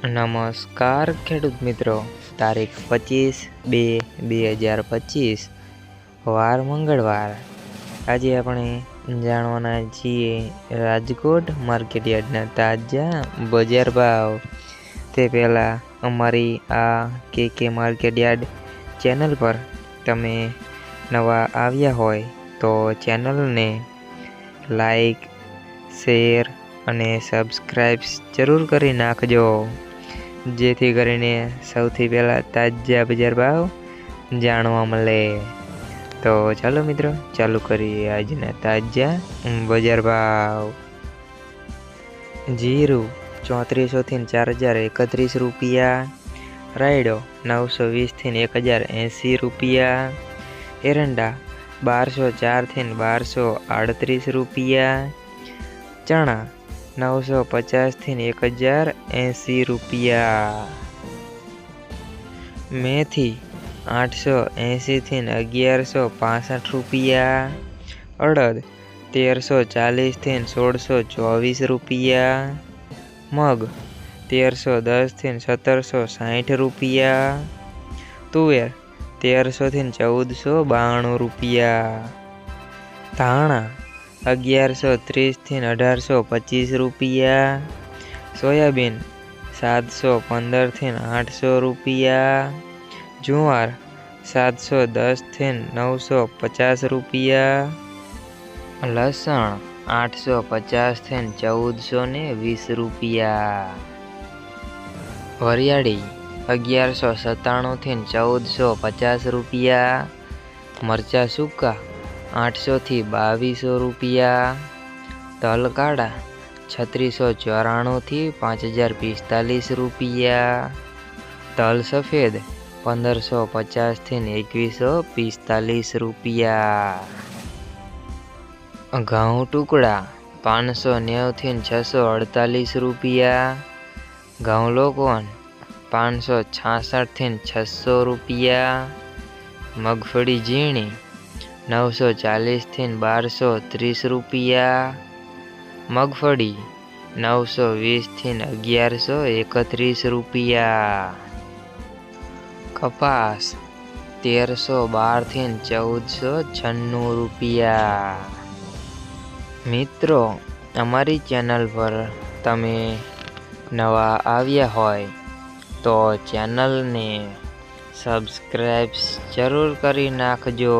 નમસ્કાર ખેડૂત મિત્રો, તારીખ 25/2/2025 વાર મંગળવાર। આજે આપણે જાણવાના છીએ રાજકોટ માર્કેટયાર્ડના તાજા બજાર ભાવ। તે પહેલાં અમારી આ કે માર્કેટયાર્ડ ચેનલ પર તમે નવા આવ્યા હોય તો ચેનલને લાઈક, શેર અને સબસ્ક્રાઈબ જરૂર કરી નાખજો, જેથી કરીને સૌથી પહેલાં તાજા બજાર ભાવ જાણવા મળે। તો ચાલો મિત્રો, ચાલુ કરીએ આજના તાજા બજાર ભાવ। જીરું 3400 થી 4031 રૂપિયા, રાયડો 920 થી 1080 રૂપિયા, એરંડા 1204 થી 1238 રૂપિયા, ચણા 950 થી 1080 રૂપિયા, મેથી 880 થી 1165 રૂપિયા, અડદ 1340 થી 1624 રૂપિયા, મગ 1310 થી 1760 રૂપિયા, તુવેર 1300 થી 1492 રૂપિયા, ધાણા 1130 થી 1825 રૂપિયા, સોયાબીન 715 થી 800 રૂપિયા, જુવાર 710 થી 950 રૂપિયા, લસણ 850 થી 1420 રૂપિયા, વરિયાળી 1197 થી 1450 રૂપિયા, મરચાં સૂકા 800 થી 2200 રૂપિયા, તલ કાળા 3694 થી 5045 રૂપિયા, તલ સફેદ 1550 થી 2145 રૂપિયા, ઘઉં ટુકડા 590 થી 648 રૂપિયા, ઘઉં લોકવન 566 થી 600 રૂપિયા, મગફળી ઝીણી 940 થી 1230 રૂપિયા, મગફળી 920 થી 1131 રૂપિયા, કપાસ 1312 થી 1496 રૂપિયા। મિત્રો, અમારી ચેનલ પર તમે નવા આવ્યા હોય તો ચેનલને સબસ્ક્રાઈબ જરૂર કરી નાખજો।